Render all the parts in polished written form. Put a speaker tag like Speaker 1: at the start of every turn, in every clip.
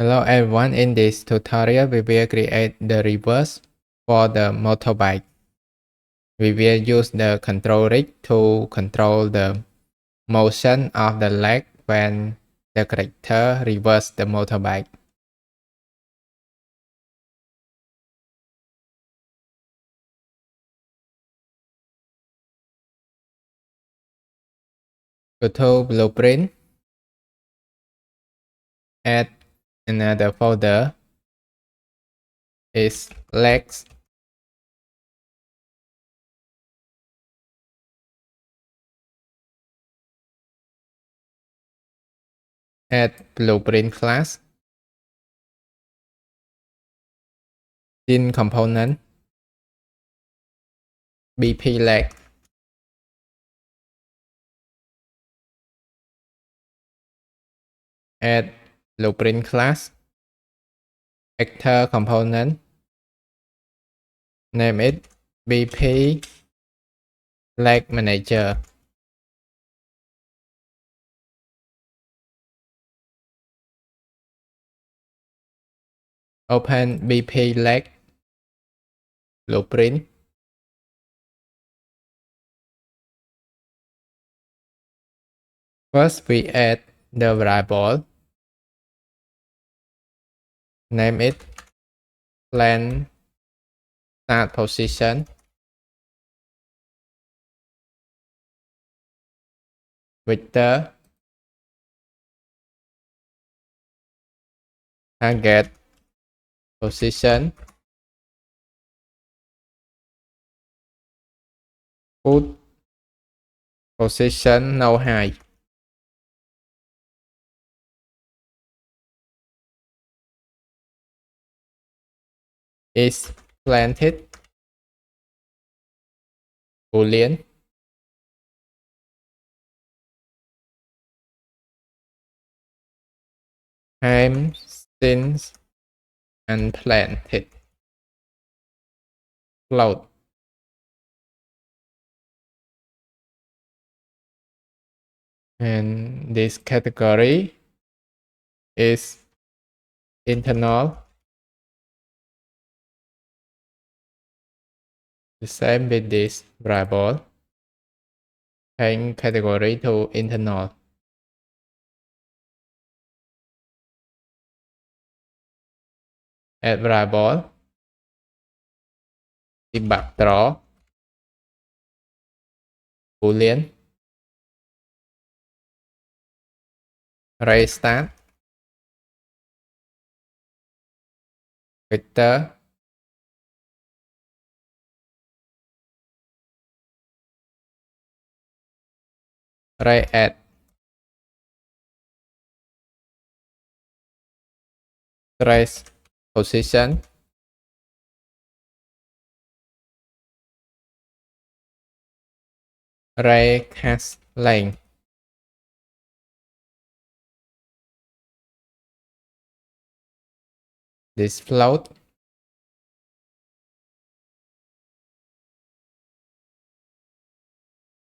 Speaker 1: Hello everyone, in this tutorial we will create the reverse for the motorbike. We will use the control rig to control the motion of the leg when the character reverse the motorbike. Go to blueprint, add another folder, is legs. Add blueprint class, in component, BP leg, add blueprint class, actor component, name it BP leg manager. Open BP leg blueprint. First, we add the variable. Name it plan start position. Vector target position. Put position no high. Is planted. Boolean. Time since unplanted. Float. And this category is internal. The same with this variable. Change category to internal. Add variable. Debug draw. Boolean. Restart. Vector. Ray add. Trace position. Ray cast length. This float.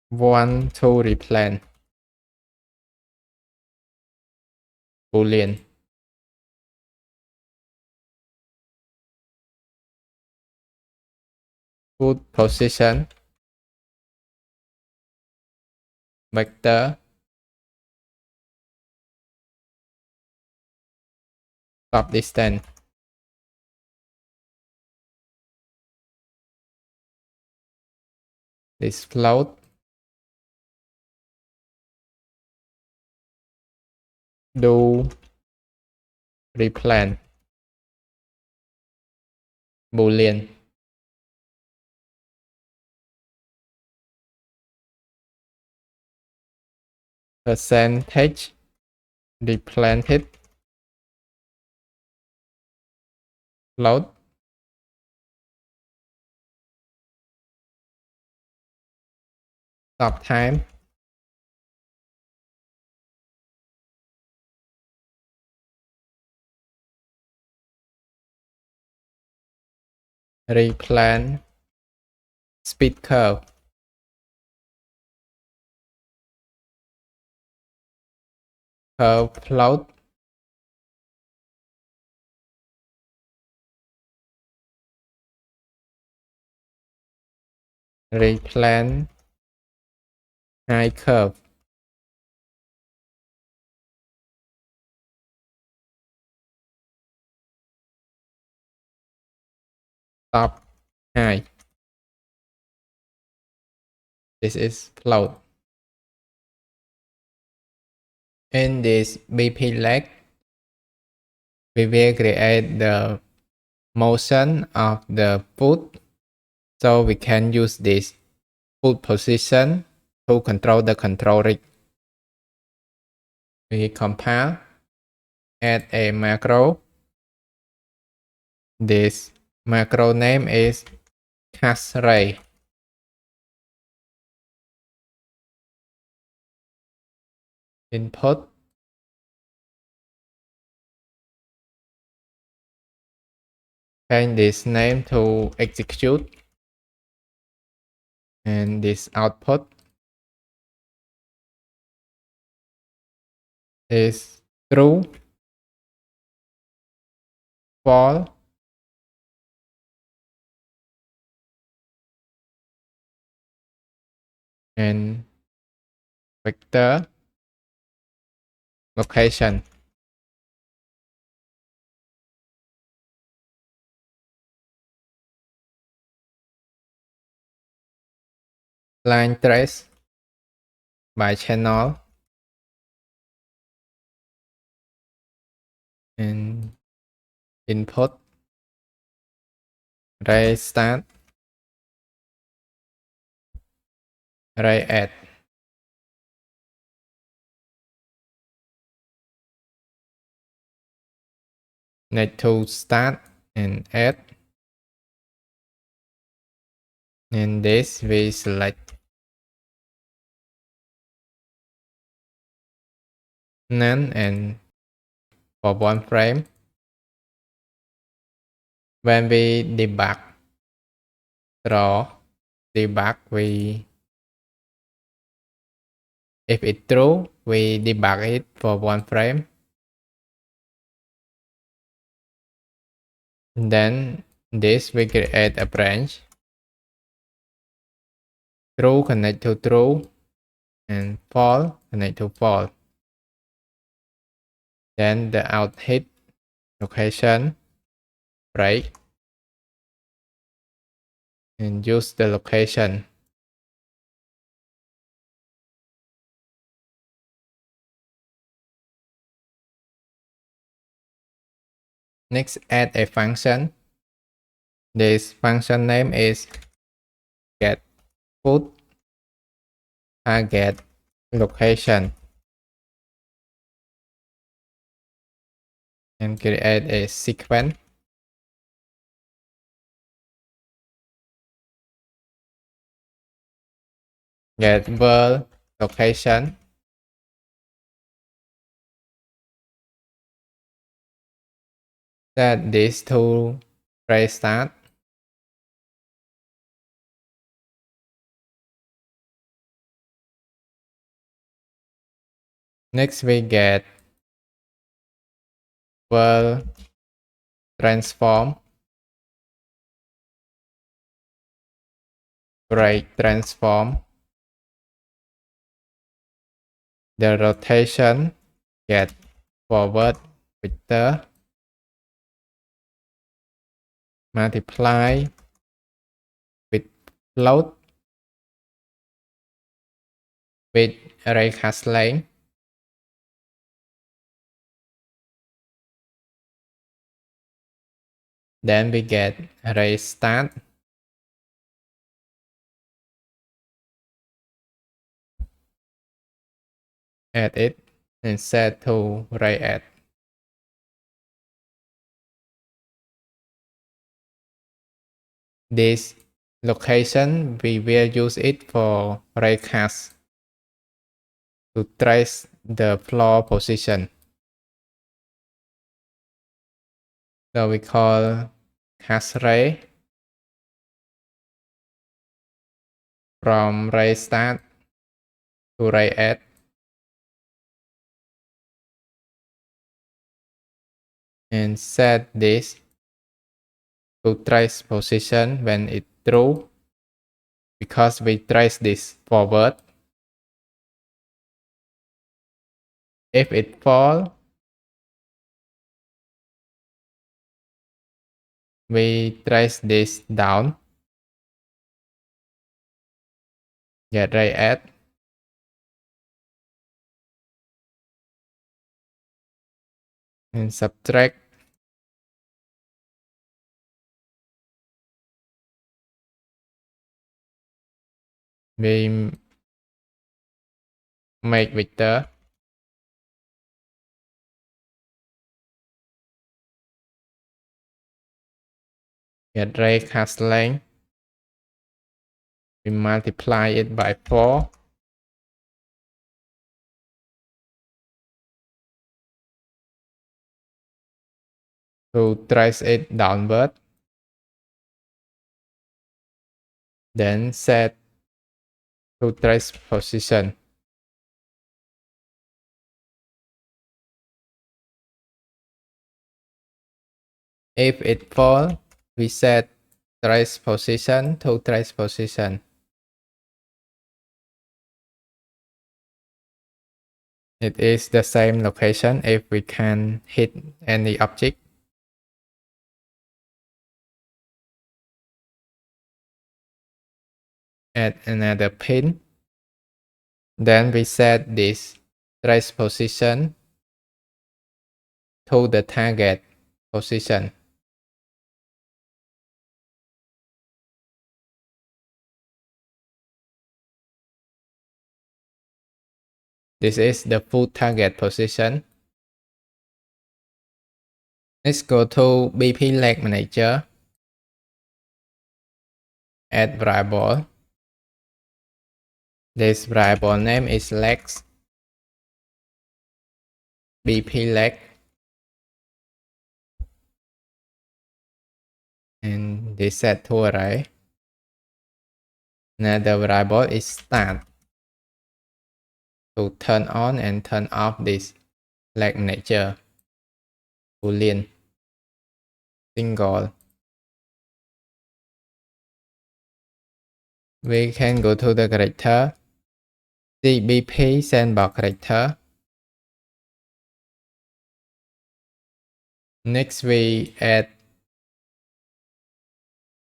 Speaker 1: Want to replant. Boolean. Put position. Vector. Stop distance. This float. Do replant. Boolean. Percentage replanted. Float. Stop time. Replant. Speed curve. Curve float. replant high curve. Top high. This is float. In this BP leg, we will create the motion of the foot. So we can use this foot position to control the control rig. We compile, add a macro. This macro name is cast ray. Input. Change this name to execute. And this output is true, false, and vector location. Line trace by channel and input ray start, ray add. Need to start and add. And this we select none and for one frame. When we debug, draw, debug, if it's true, we debug it for one frame. Then this we create a branch. True connect to true and false connect to false. Then the out hit location break and use the location. Next, add a function. This function name is get foot target location and create a sequence. Get world location. Set this to restart. Next we get world transform, brake transform. The rotation get forward vector multiply with float with array cast length. Then we get array start. Add it and set to array add. This location we will use it for array cast to trace the floor position. So we call cast ray from ray start to ray add. And set this to trace position when it's true. because we trace this forward. If it fall, we trace this down, get ray at, and subtract. We make vector, get ray cast length, we multiply it by 4, to trace it downward, then set to trace position. If it fall, we set trace position to trace position. It is the same location if we can hit any object. Add another pin. Then we set this trace position to the target position. This is the full target position. Let's go to BP leg manager. Add variable. This variable name is legs. BP leg. And this set to array. Another variable is start. To turn on and turn off this leg manager. Boolean. Single. We can go to the character. CBP sandbox character. Next we add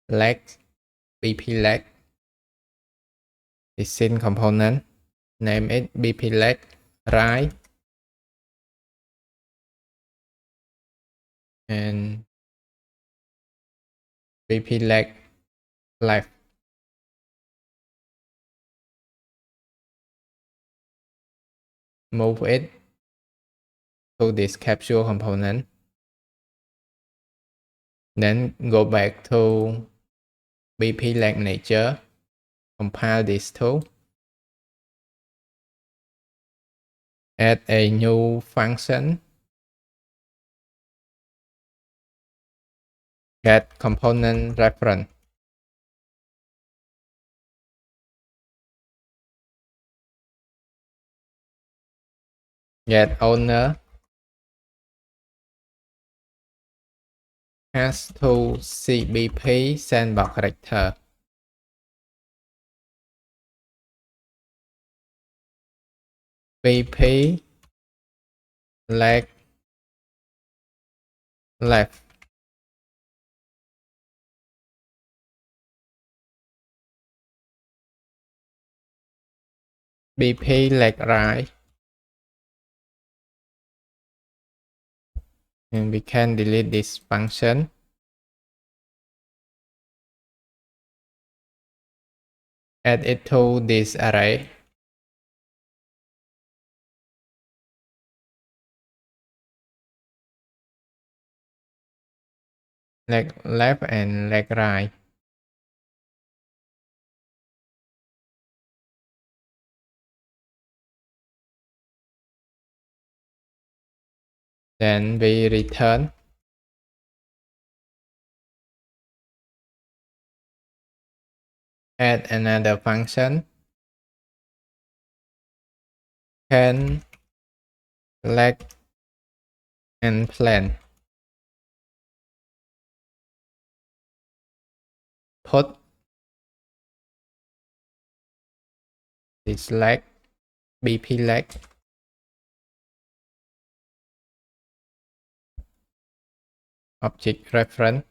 Speaker 1: leg, BP leg. This in component. Name it BP leg right. And BP leg left. Move it to this capsule component. Then go back to BP leg manager. Compile these two. Add a new function. Get component reference. Get owner. Has to CBP sandbox character. BP leg left. BP leg right. And we can delete this function. Add it to this array. Leg left and leg right. Then we return. Add another function. Can leg and plan. Put this leg, BP leg, object reference,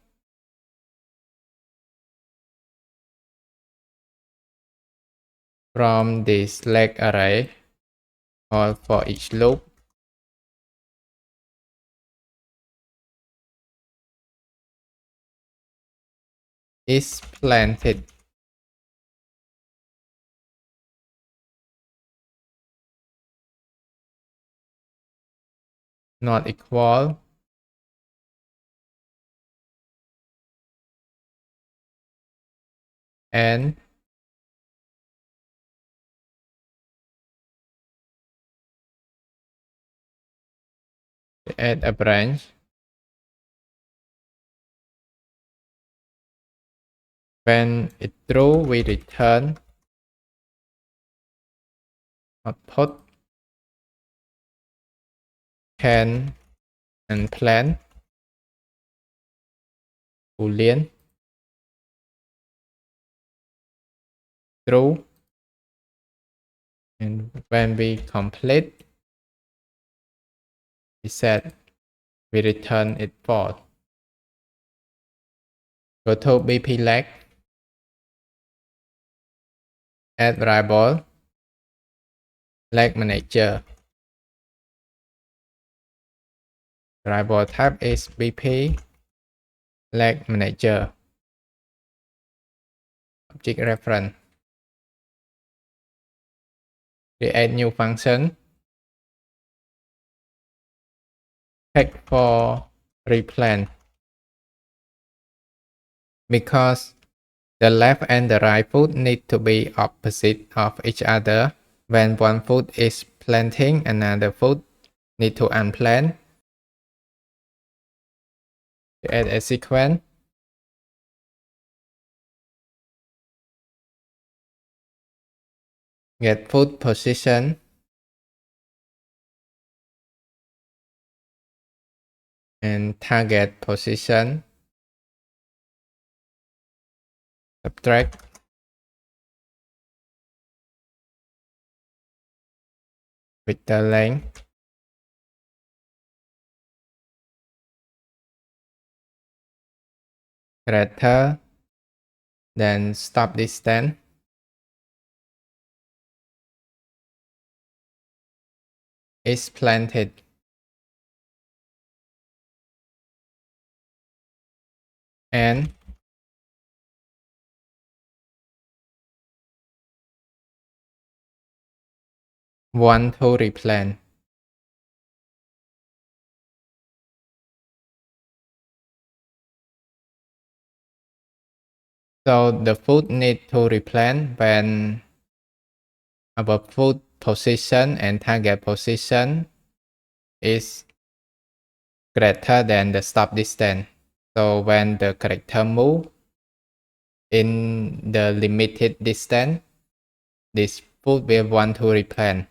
Speaker 1: from this leg array, or for each loop, is planted. Not equal and add a branch. When it's true, we return output can and plan boolean true, and when we complete we set, we return it false. Go to BP leg, add variable leg manager. Variable type is BP leg manager. Object reference. Create new function. Check for replant. Because the left and the right foot need to be opposite of each other. When one foot is planting, another foot need to unplant. Add a sequence. Get foot position. And target position. Subtract. With the length. Greater than stop distance. Is planted. And want to replant. So the foot need to replant when our foot position and target position is greater than the stop distance. So when the character move in the limited distance, this foot will want to replant.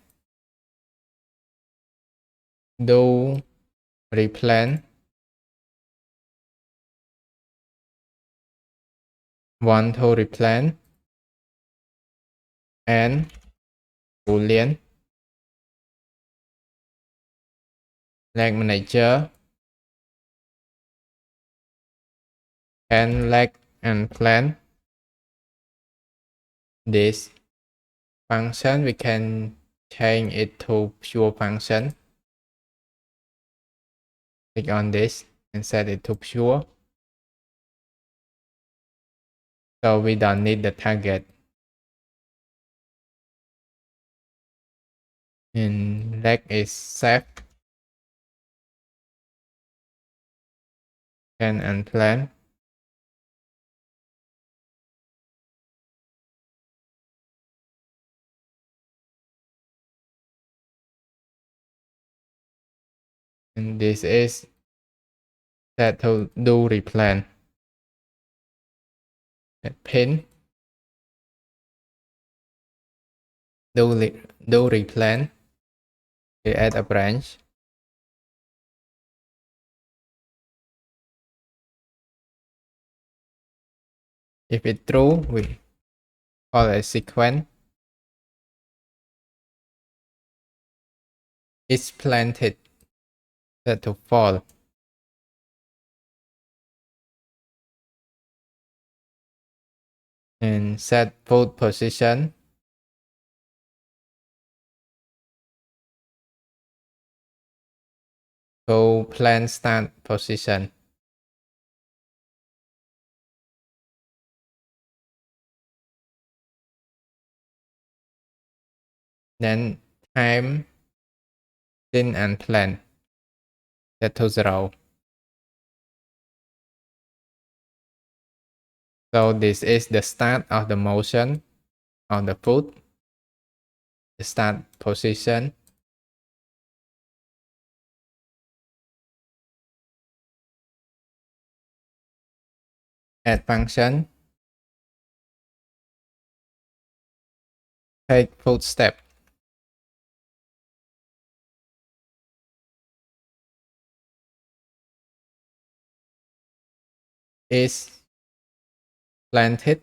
Speaker 1: Do replant. Want to replant. And boolean. Leg manager. And leg and plan. This function we can change it to pure function. Click on this and set it to pure. So we don't need the target. And leg is safe. And unplan. And this is set to do replan. Pin. Do replan. We add a branch. If it's true, we call a sequence. is planted, set to fall. And set foot position to plant start position. Then time sin and plant, set to 0. So this is the start of the motion on the foot, the start position. Add function, take footstep. Is planted.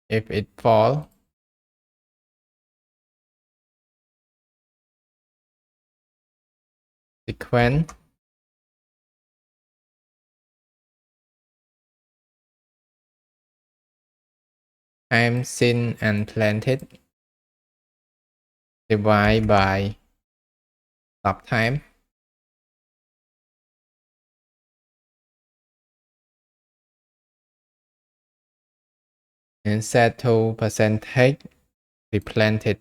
Speaker 1: If it fall, sequence time sin and planted divide by stop time. And set to percentage replanted.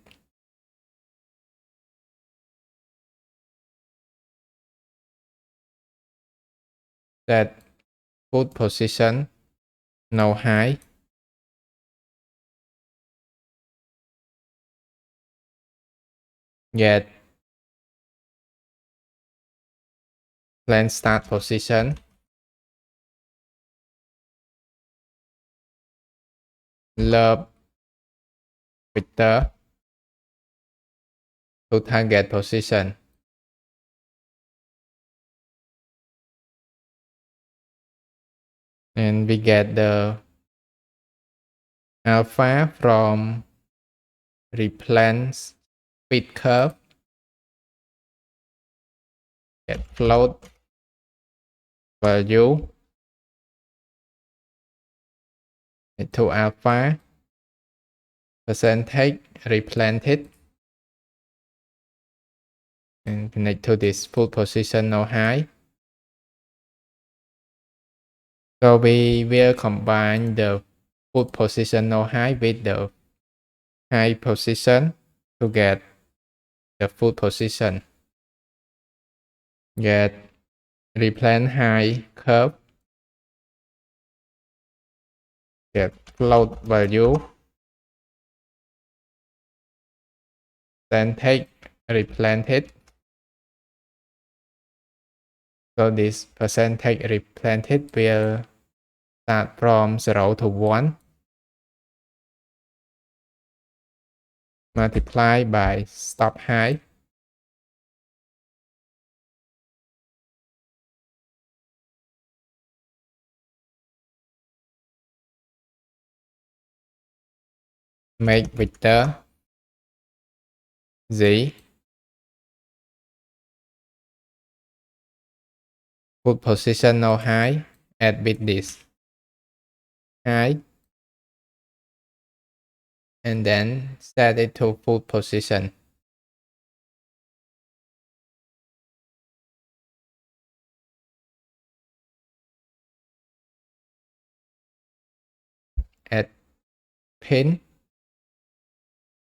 Speaker 1: Set foot position no high. Get plant start position. Love vector to target position. And we get the alpha from replant speed curve. Get float value to alpha percentage replanted and connect to this full position no high. So we will combine the full position no high with the high position to get the full position. Get replant high curve. Get float value. Then take replanted. So this percentage replanted will start from 0 to 1. Multiply by stop high. Make vector Z. Put position no high. Add with this high. And then set it to full position. Add pin.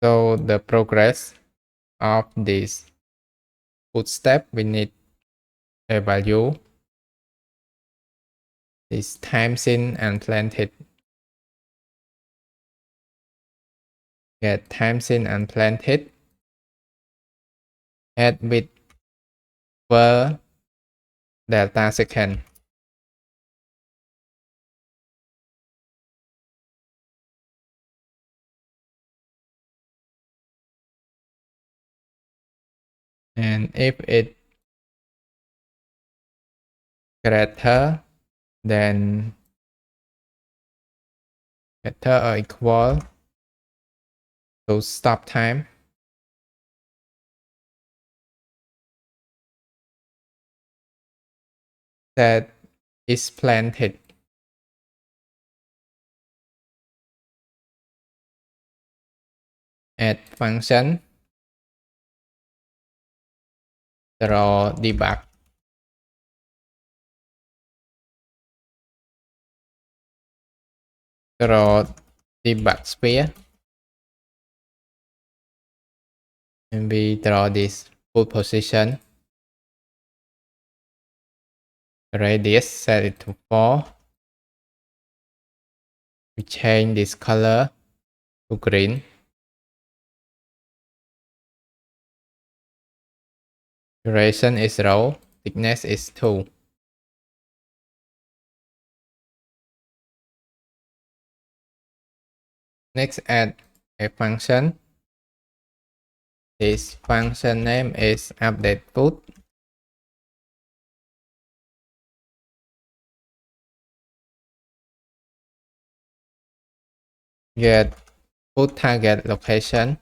Speaker 1: So the progress of this footstep, we need a value. This time sin and planted. Get time sin and planted. Add with per delta second. And if it greater than greater or equal to stop time. That is planted. Add function. Draw debug. Draw debug sphere. And we draw this full position. Radius, set it to 4. We change this color to green. Duration is low. Thickness is 2. Next, add a function. This function name is update foot. Get foot target location.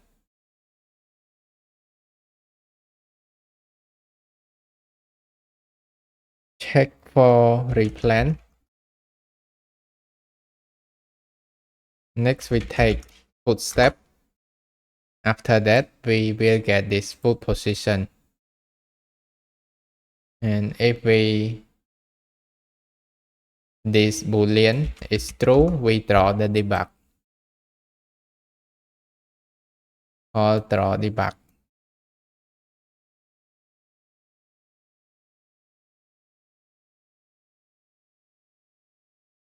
Speaker 1: Check for replant. Next, we take footstep. After that, we will get this foot position. And if this boolean is true, we draw the debug. Or draw debug.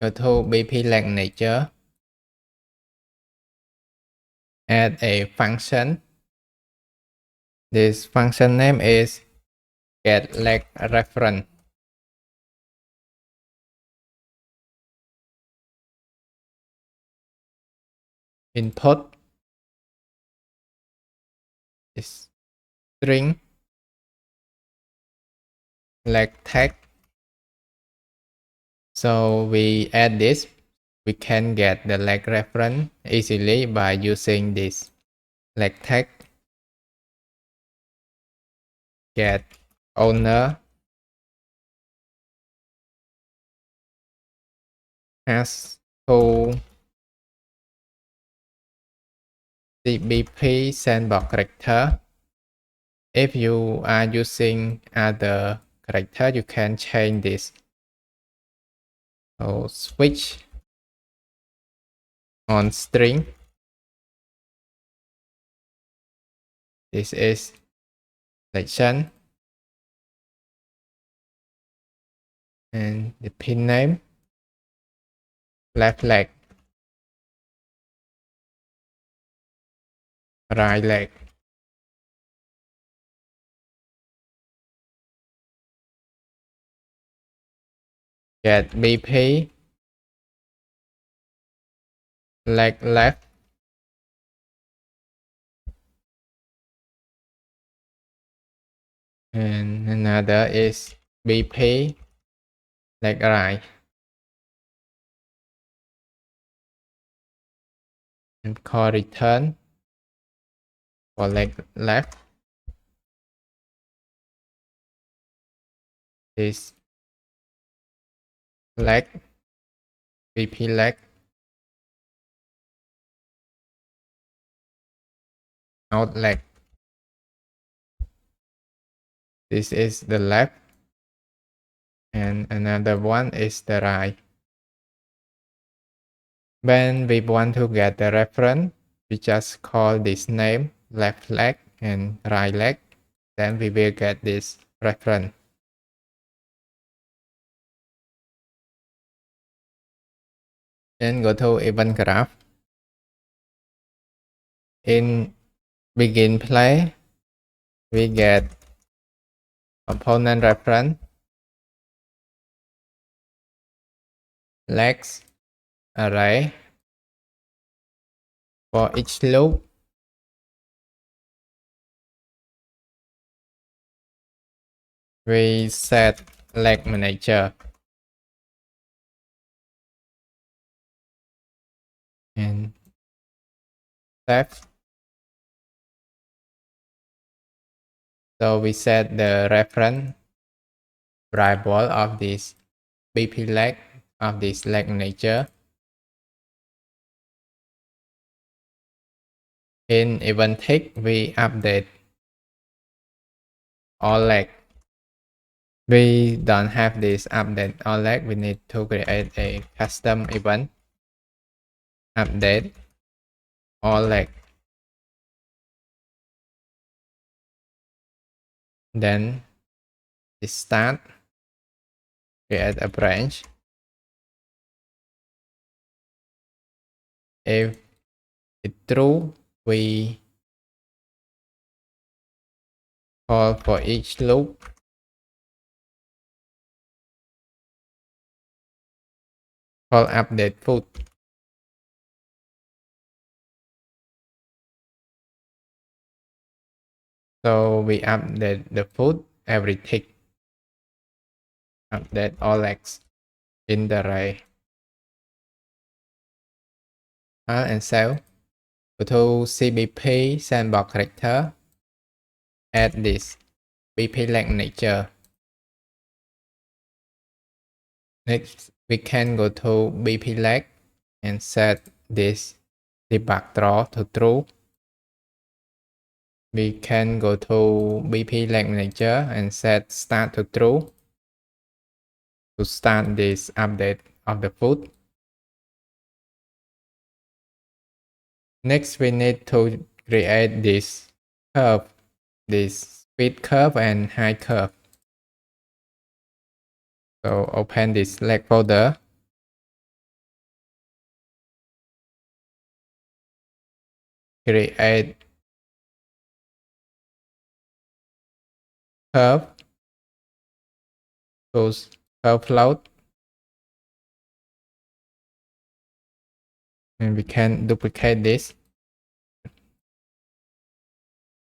Speaker 1: Go to BP leg nature. Add a function. This function name is get leg reference. Input is string leg tag. So we add this. We can get the leg reference easily by using this leg tag. Get owner has to CBP sandbox character. If you are using other character, you can change this. So switch on string. This is selection. And the pin name, left leg, right leg. Get BP, leg left, and another is BP, leg right. And call return for leg left. This leg, BP leg, out leg. This is the left, and another one is the right. When we want to get the reference, we just call this name left leg and right leg. Then we will get this reference. Then go to event graph. In begin play, we get component reference, legs, array. For each loop, we set leg manager. And save. So we set the reference variable of this BP leg of this leg nature. In event tick, we update all leg. We don't have this update all leg. We need to create a custom event update all leg. Then it start, create a branch. If it's true, we call for each loop. Call update foot. So we update the foot every tick. Update all legs in the array. And save. Go to CBP sandbox character. Add this BP leg nature. Next, we can go to BP leg and set this debug draw to true. We can go to BP leg nature and set start to true to start this update of the foot. Next, we need to create this curve, this speed curve and height curve. So open this leg folder. Create curve. Choose curve float. And we can duplicate this.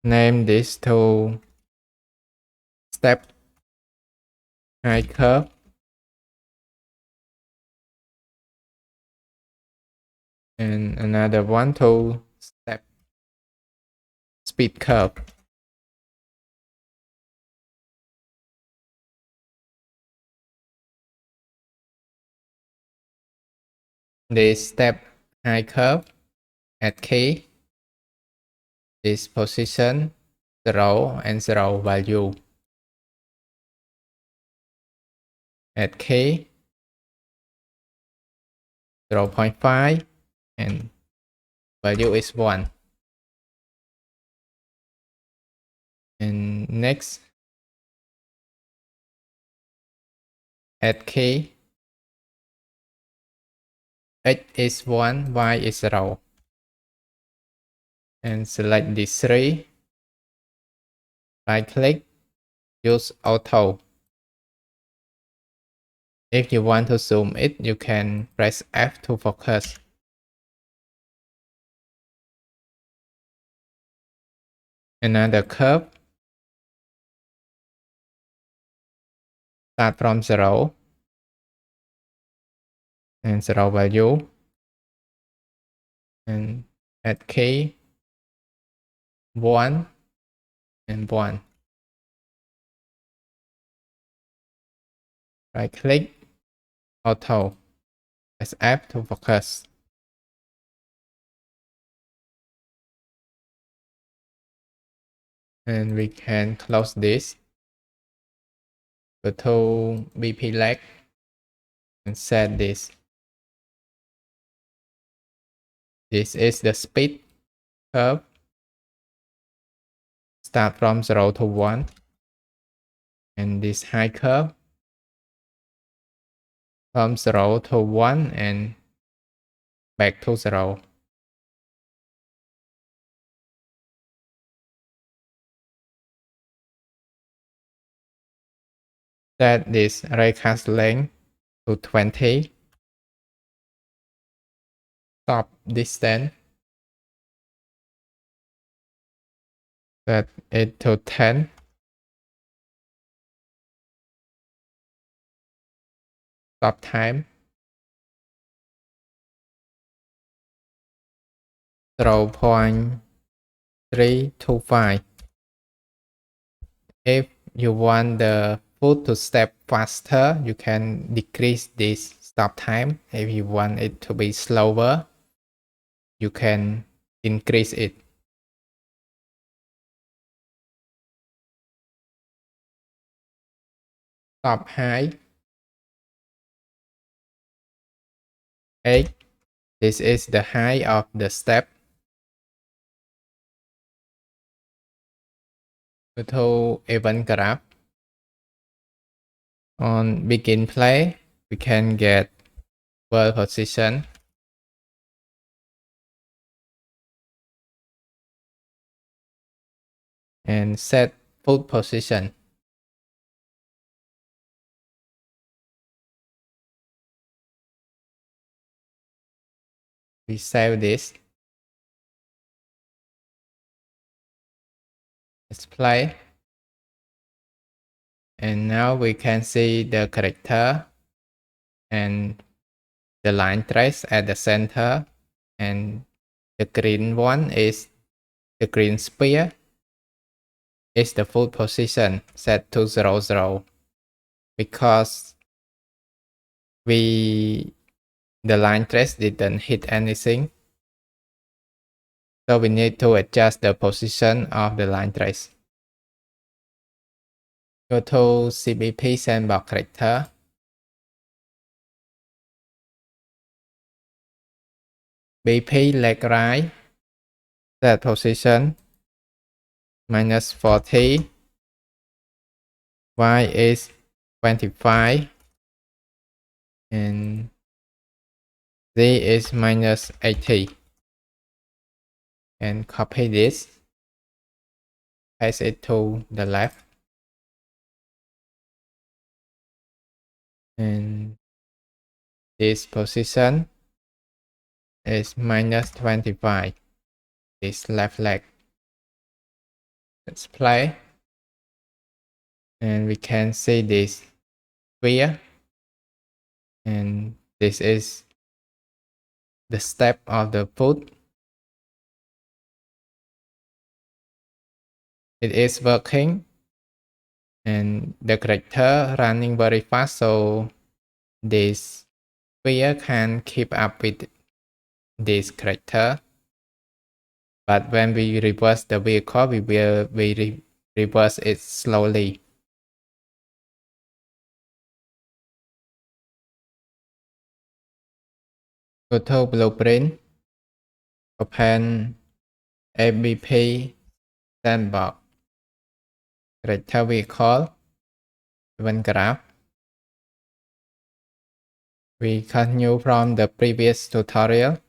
Speaker 1: Name this to step height curve. And another one to step speed curve. This step height curve at key, this position 0 and 0 value. At key 0.5 and value is 1. And next, at key x is 1, y is 0. And select these three. Right click, use auto. If you want to zoom it, you can press F to focus. Another curve. Start from 0 and 0 value. And at key 1 and 1. Right click, auto. Press F to focus. And we can close this. Go to BP leg and set this. This is the speed curve. Start from 0 to 1. And this height curve from 0 to 1 and back to 0. Set this raycast length to 20. Stop distance. Set it to 10. Stop time. 0.325. If you want the foot to step faster, you can decrease this stop time. If you want it to be slower, you can increase it. Stop high 8. This is the height of the step. Go to event graph. On begin play, we can get world position and set foot position. We save this. Let's play. And now we can see the character and the line trace at the center, and the green one is the green sphere is the foot position set to 0, 0, because the line trace didn't hit anything, so we need to adjust the position of the line trace. Go to CBP sandbox character. BP leg right, set position -40, Y is 25, and Z is -80. And copy this, paste it to the left, and this position is -25, this left leg. Let's play, and we can see this sphere, and this is the step of the foot. It is working, and the character running very fast, so this sphere can keep up with this character. But when we reverse the vehicle, we will reverse it slowly. Go to blueprint, open ABP sandbox, character vehicle, event graph. We continue from the previous tutorial.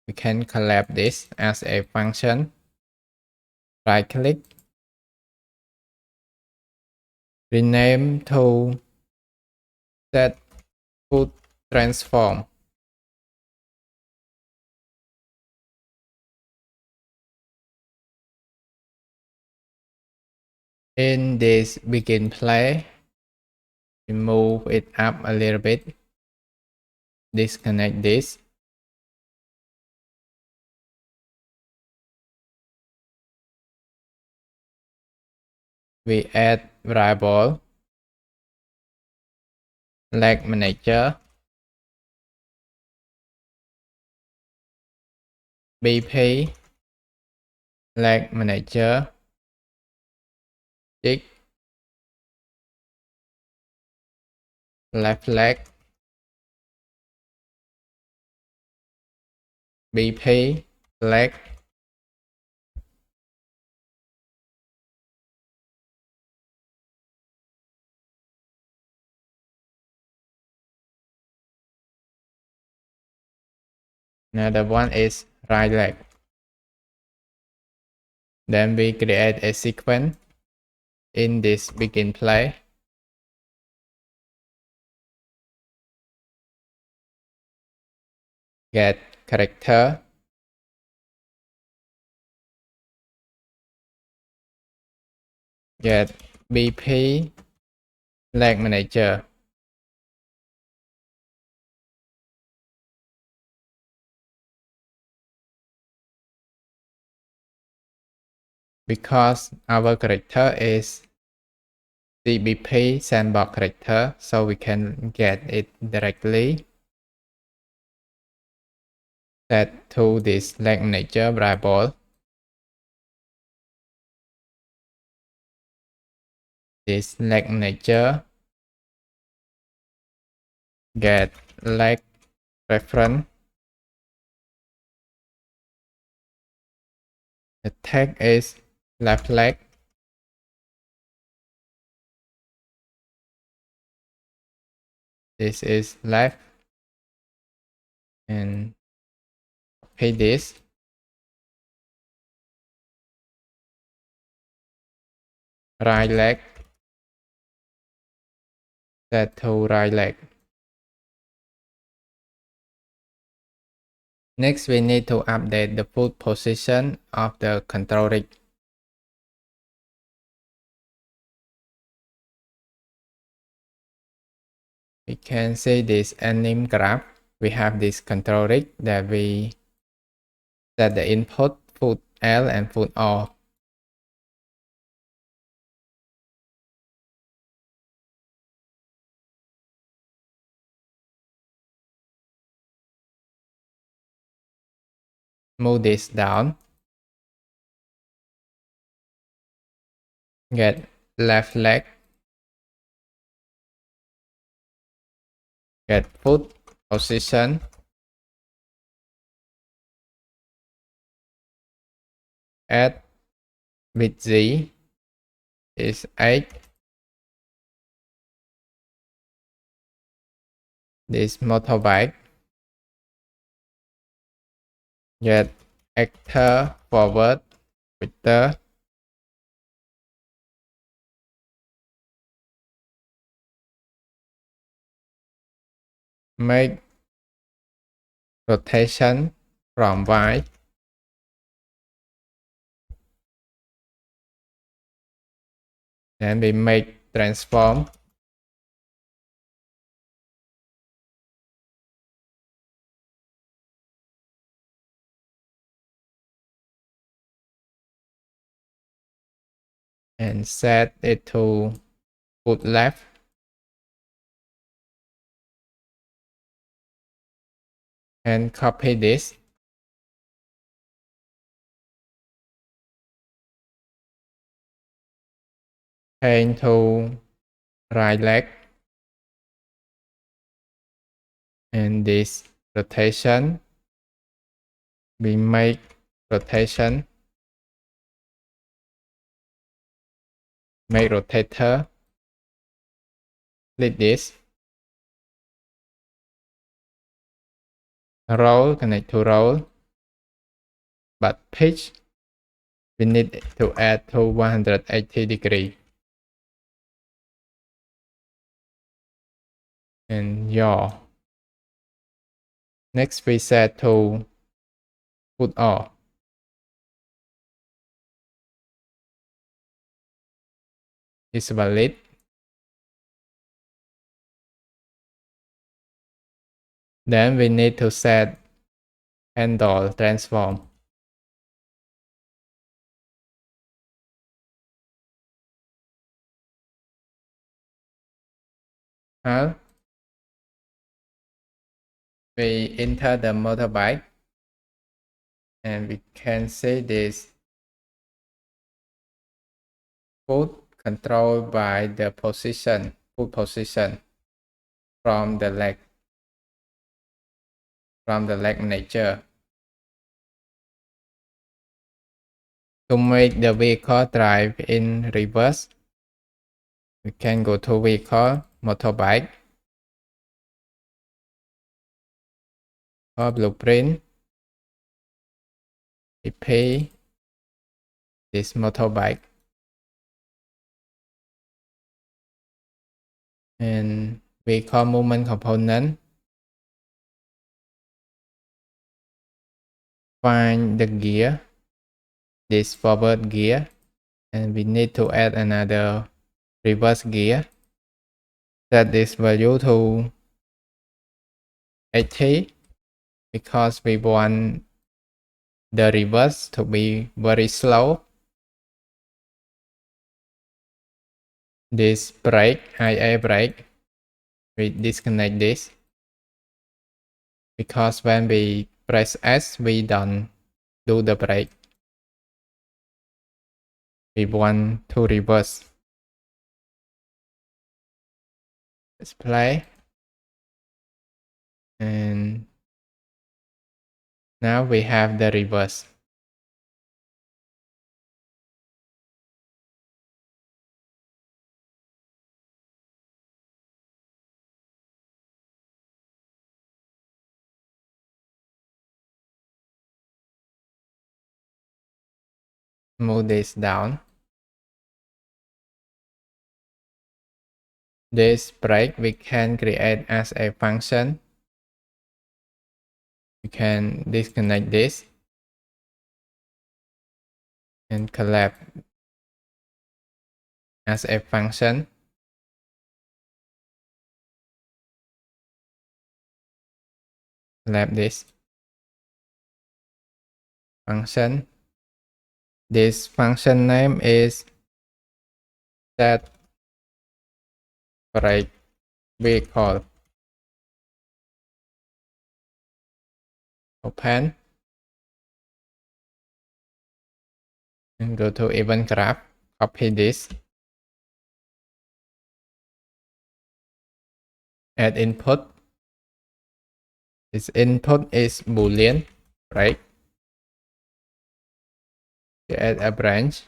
Speaker 1: We can collapse this as a function. Right click, rename to set foot transform. In this begin play, we move it up a little bit, disconnect this. We add variable leg manager, BP leg manager, tick left leg, BP leg, another one is right leg. Then we create a sequence in this begin play. Get character, get BP leg manager, because our character is CBP sandbox character so we can get it directly. Set to this nature variable. This nature get leg reference. The tag is left leg. This is left, and copy this. Right leg. Set to right leg. Next, we need to update the foot position of the control rig. We can see this anim graph. We have this control rig that we set the input foot L and foot O. Move this down. Get left leg. Get foot position. Add with Z is 8. This motorbike. Get actor forward vector. Make rotation from Y. Then we make transform. And set it to foot left. And copy this. Change to right leg. And this rotation, we make rotation. Make rotator. Click this. Roll, connect to roll. But pitch, we need to add to 180 degree. And yaw. Next, we set to foot off. It's valid. Then we need to set handle transform. We enter the motorbike and we can see this foot controlled by the foot position from the leg nature. To make the vehicle drive in reverse, we can go to vehicle, motorbike, or blueprint. We pay this motorbike. And vehicle movement component. Find the gear, this forward gear, and we need to add another reverse gear. Set this value to 80 because we want the reverse to be very slow. This brake, IA brake, we disconnect this because when we press S, we don't do the brake. We want to reverse. Let's play. And now we have the reverse. Move this down. This brake we can create as a function. We can disconnect this and collapse as a function. Collapse this function. This function name is set brake vehicle. Open and go to event graph. Copy this. Add input. Its input is Boolean, right? Add a branch.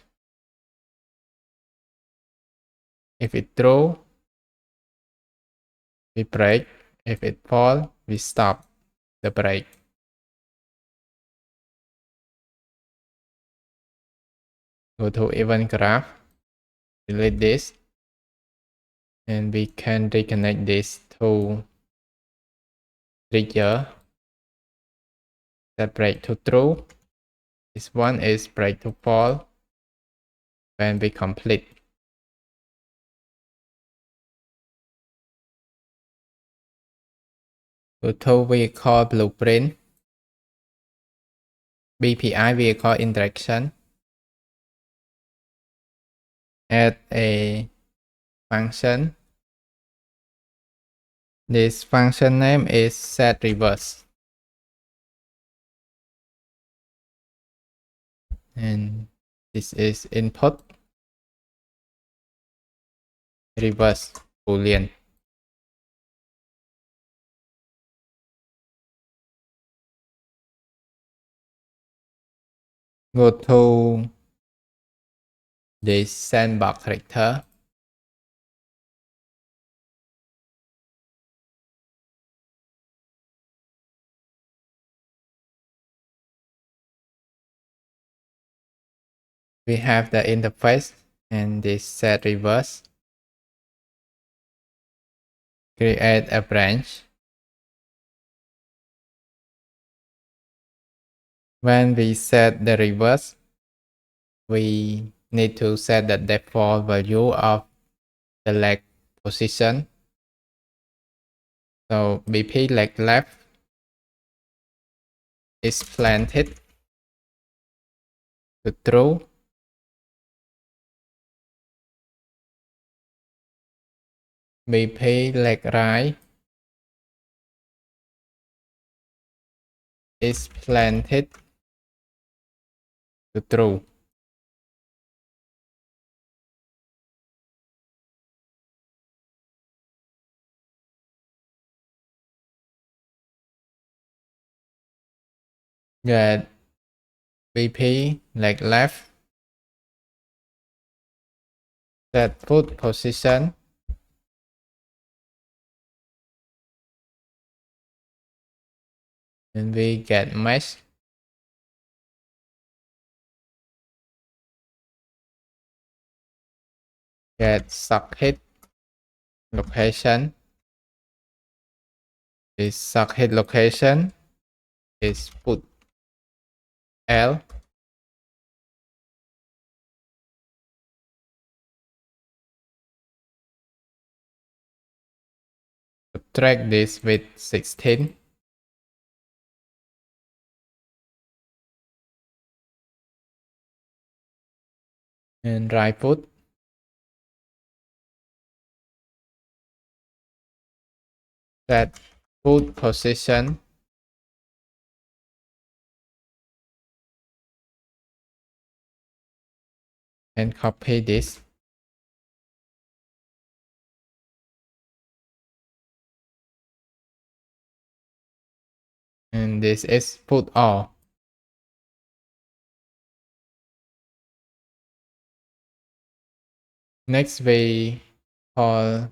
Speaker 1: If it true, we brake. If it false, we stop the brake. Go to event graph. Delete this. And we can reconnect this to trigger. Set brake to true. This one is brake to false. When we complete. Go to vehicle blueprint. BPI vehicle interaction. Add a function. This function name is set reverse. And this is input. Reverse Boolean. Go to the sandbox character. We have the interface and this set reverse. Create a branch. When we set the reverse, we need to set the default value of the leg position. So BP leg left is planted to true. BP leg right is planted to true. Get BP leg left, set foot position, and we get mesh. Get socket location. This socket location is foot L. Subtract this with 16. And right foot set foot position and copy this. And this is put all. Next, we call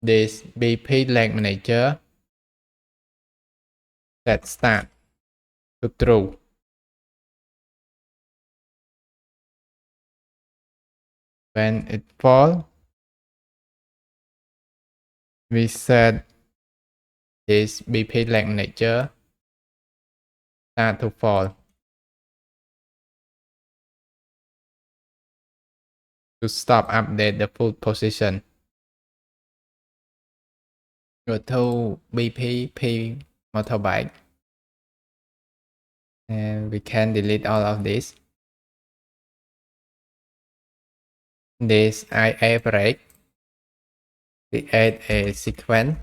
Speaker 1: this BP leg manager set start to true. When it falls, we set this BP leg manager start to fall to stop update the foot position. Go to BP motorbike and we can delete all of this. This IA brake, create a sequence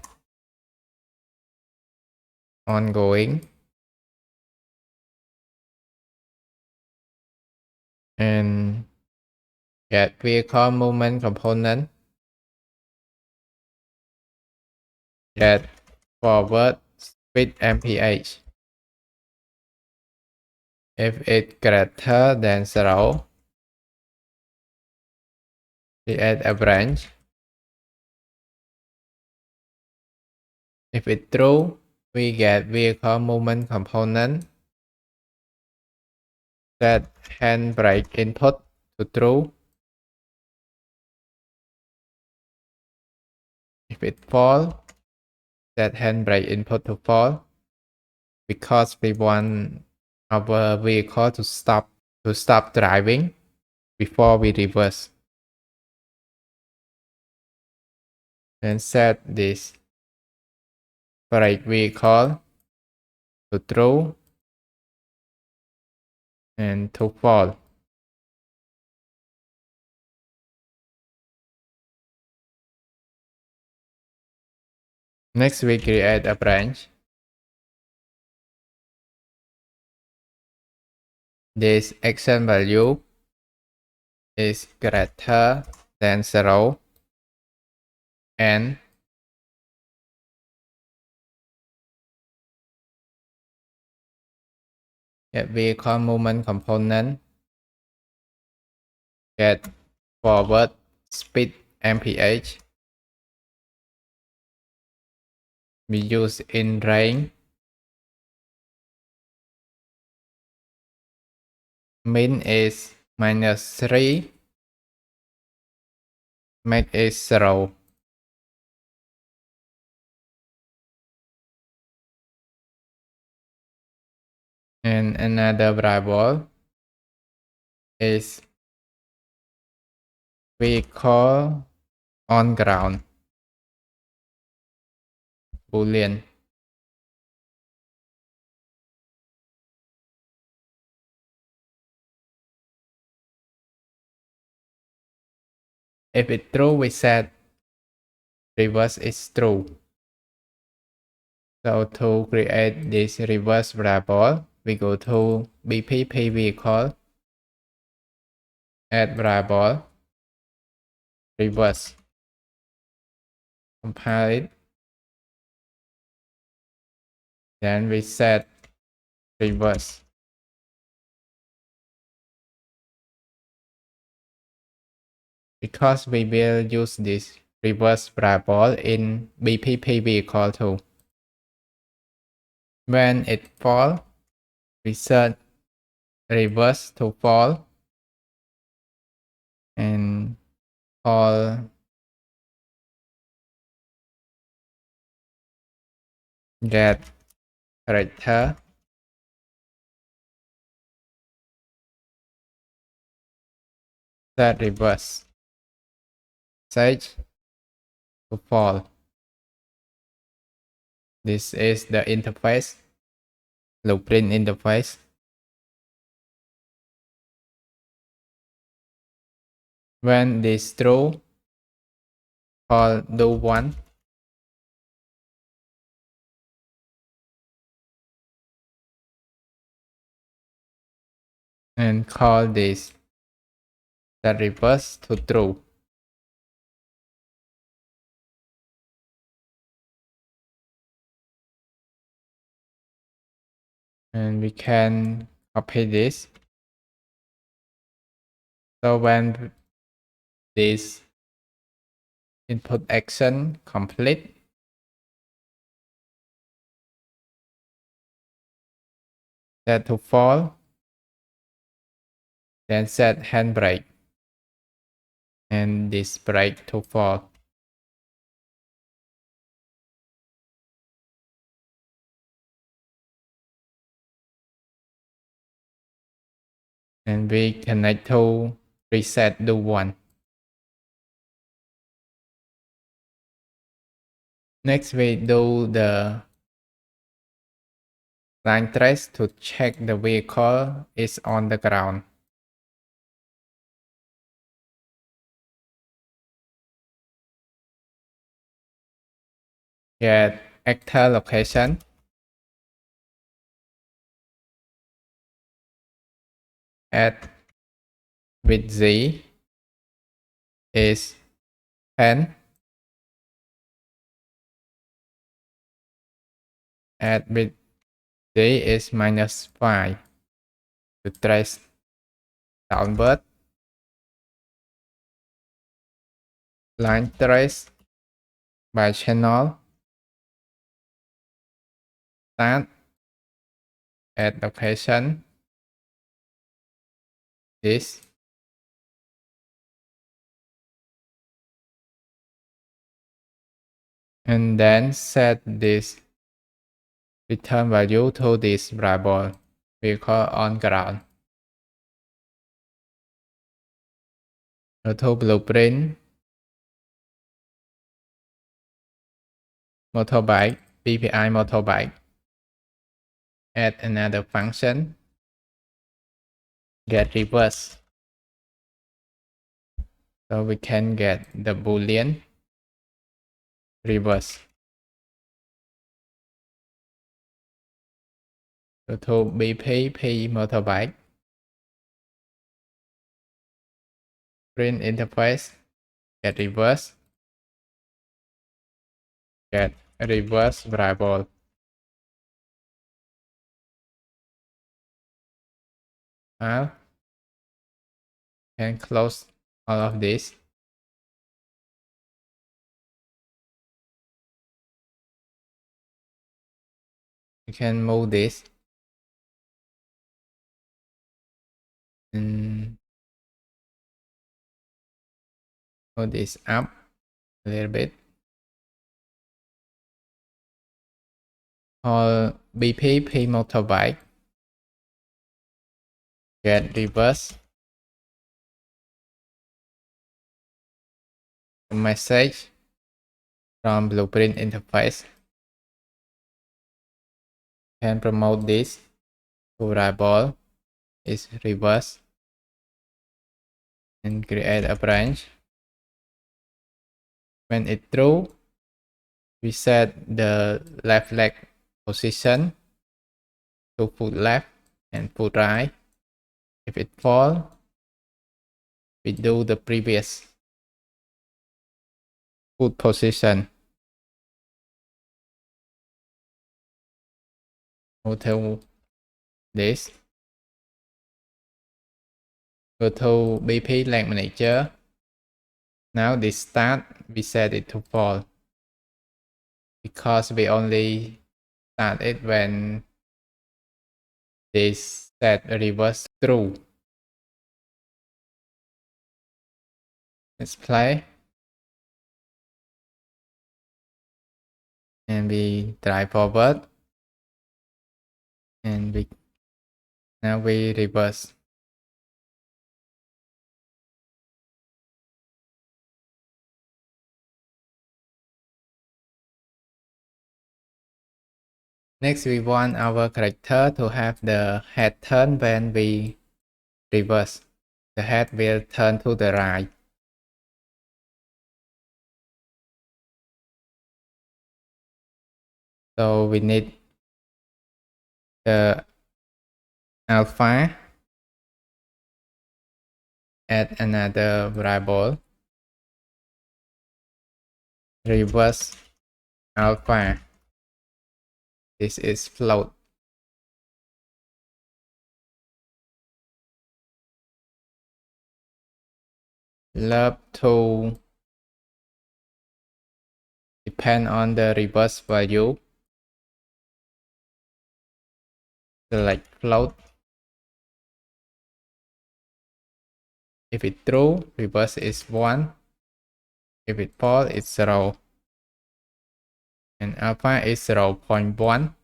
Speaker 1: ongoing and get vehicle movement component, get forward speed mph. If it's greater than 0, create a branch. If it's true, we get vehicle movement component, set handbrake input to true. If it false, set handbrake input to false, because we want our vehicle to stop driving before we reverse. And set this brake vehicle to true and to false. Next, we create a branch. This action value is greater than 0 and get vehicle movement component, get forward speed mph. We use in range. Min is -3, max is 0. And another variable is vehicle on ground boolean. If it's true, we set reverse is true. So to create this reverse variable, we go to BPP vehicle, add variable, reverse, compile it, then we set reverse. Because we will use this reverse variable in BPP vehicle too. When it falls, we set reverse to fall and call get character set reverse set to fall. This is the interface, blueprint interface. When this true, call do one. and call this set reverse to true. And we can copy this. So when this input action complete, set to false, then set handbrake and this brake to false. And we connect to reset do one. Next we do the line trace to check the vehicle is on the ground. Get actor location. Add with Z is 10. Add with Z is -5 to trace downward. Line trace by channel. Start. Add location. This. And then set this return value to this variable vehicle on ground. Go to blueprint, motorbike, BPI motorbike. Add another function, get reverse. So we can get the boolean reverse. Go to BP motorbike, print interface, get reverse, get reverse variable. Can close all of this. We can move this and move this up a little bit. Or BPP motorbike, get reverse. The message from blueprint interface. Can promote this to variable is reverse and create a branch. When it's true, we set the left leg position to foot left and foot right. If it falls, we do the previous foot position. Go to this. Go to BP leg manager. Now this start, we set it to false because we only start it when this set reverse true. Let's play. And we drive forward. And now we reverse. Next, we want our character to have the head turn when we reverse. The head will turn to the right. So we need the alpha add another variable, reverse alpha. This is float. Love to depend on the reverse value. Select float. If it's true, reverse is 1. If it's false, it's 0. And alpha is 0.1.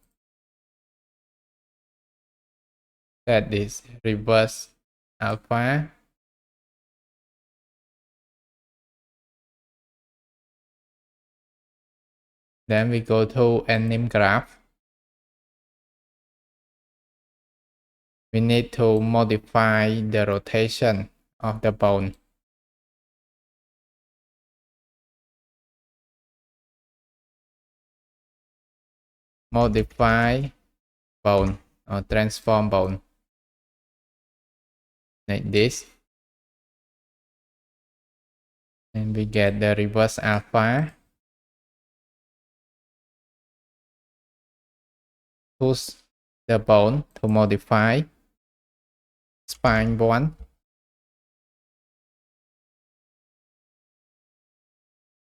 Speaker 1: That is reverse alpha. Then we go to anim graph. We need to modify the rotation of the bone. Modify bone or transform bone. Like this. And we get the reverse alpha. Push the bone to modify spine 1.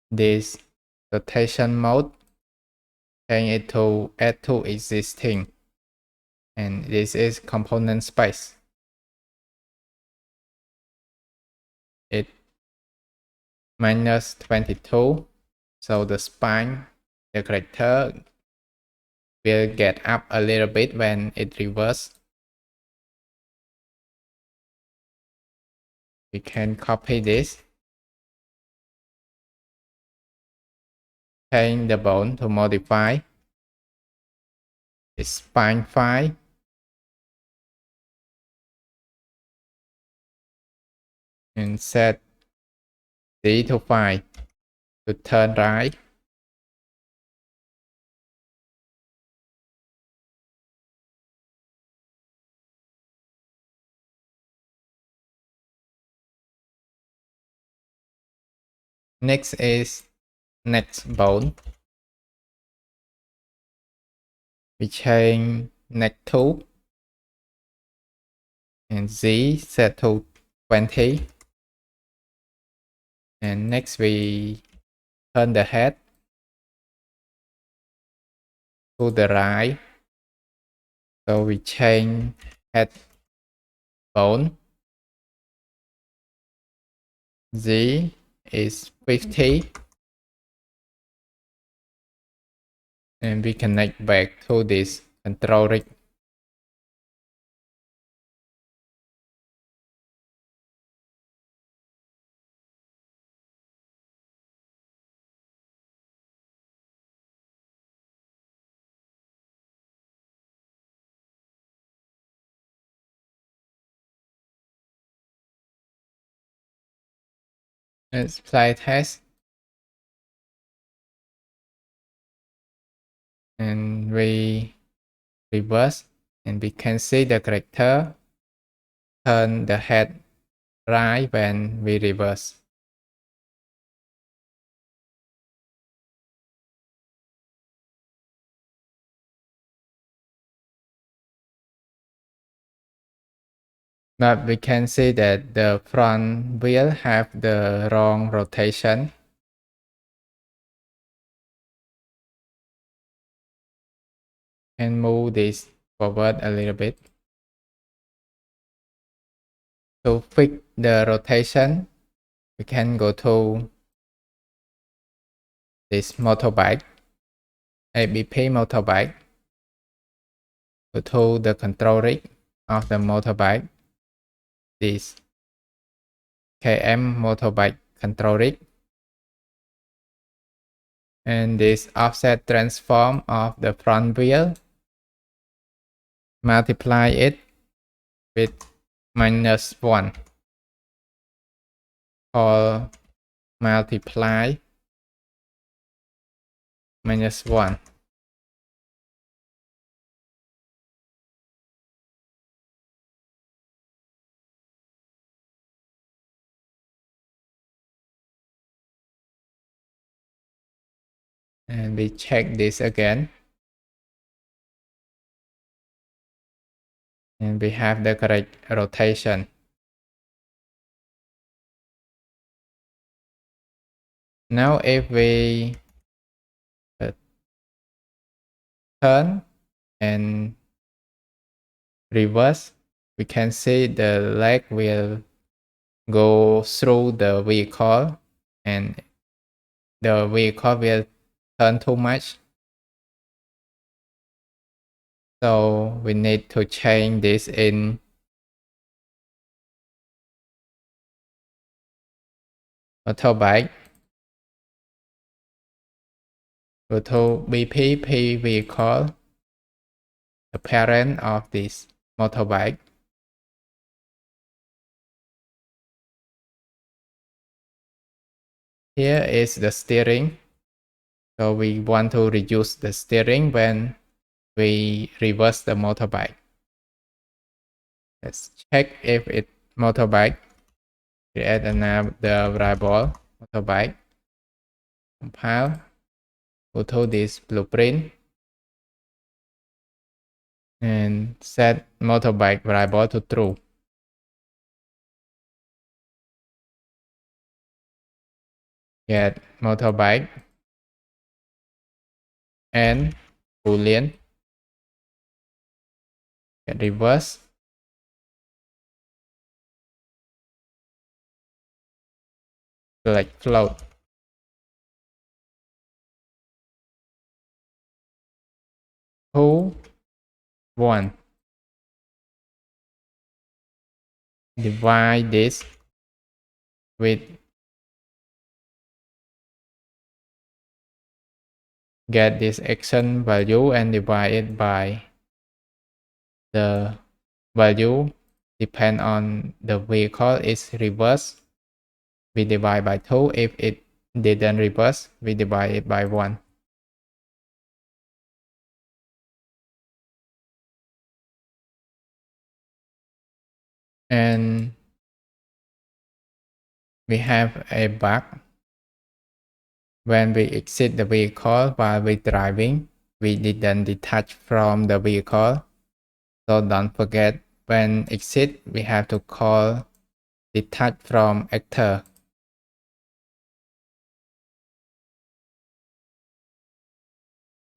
Speaker 1: This rotation mode, change it to add to existing. And this is component space. It -22. So the spine, the character will get up a little bit when it reverses. We can copy this. Change the bone to modify the spine file. And set Z to 5 to turn right. Next is next bone. We change neck 2 and Z set to 20. And next we turn the head to the right. So we change head bone. Z is 50. And we connect back to this control rig. Let's play test. And we reverse. And we can see the character turn the head right when we reverse. But we can see that the front wheel have the wrong rotation. And move this forward a little bit. To fix the rotation, we can go to this motorbike, ABP motorbike. Go to the control rig of the motorbike, this KM motorbike control rig. And this offset transform of the front wheel, multiply it with -1, or multiply -1. And we check this again. And we have the correct rotation. Now if we turn and reverse, we can see the leg will go through the vehicle and the vehicle will turn too much. So we need to change this in motorbike. Go to BPP vehicle, the parent of this motorbike. Here is the steering. So we want to reduce the steering when we reverse the motorbike. Let's check if it motorbike. Create another variable motorbike. Compile. Go to this blueprint and set motorbike variable to true. Get motorbike and boolean. Get reverse. Select float. Two, one. Divide this with get this action value and divide it by the value depend on the vehicle is reverse. We divide by 2. If it didn't reverse, we divide it by 1. And we have a bug. When we exit the vehicle while we driving, we didn't detach from the vehicle. So don't forget, when exit, we have to call detach from actor.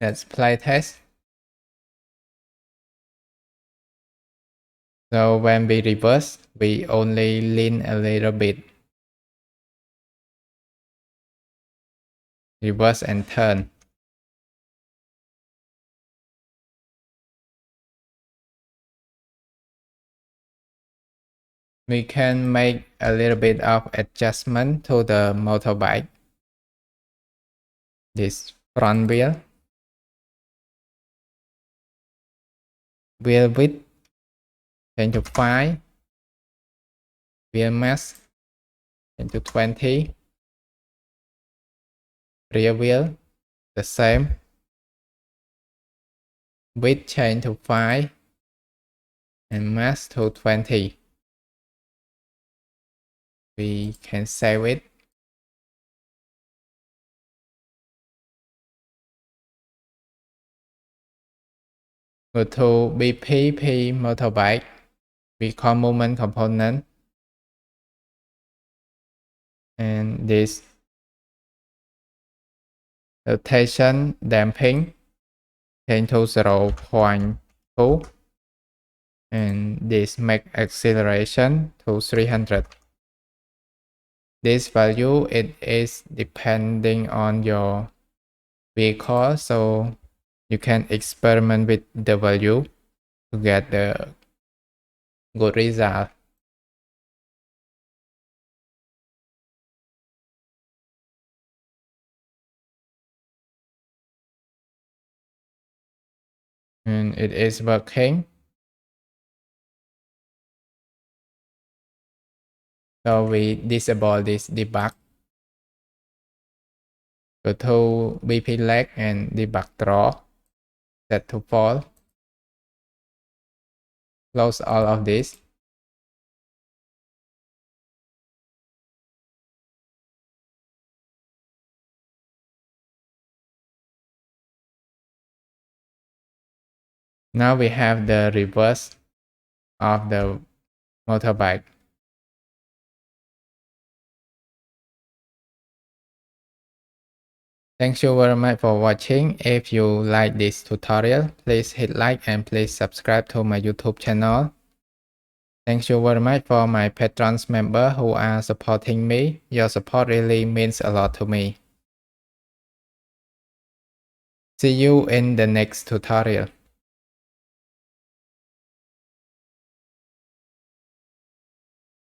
Speaker 1: Let's play test. So when we reverse, we only lean a little bit. Reverse and turn. We can make a little bit of adjustment to the motorbike. This front wheel. Wheel width change to 5. Wheel mass change to 20. Rear wheel the same. Width change to 5 and mass to 20. We can save it. Go to BPP motorbike. We call movement component. And this rotation damping change to 0.2. And this make acceleration to 300. This value it is depending on your vehicle, so you can experiment with the value to get the good result. And it is working. So we disable this debug. Go to BP leg and debug draw. Set to false. Close all of this. Now we have the reverse of the motorbike. Thank you very much for watching. If you like this tutorial, please hit like and please subscribe to my YouTube channel. Thank you very much for my patrons member who are supporting me. Your support really means a lot to me. See you in the next tutorial.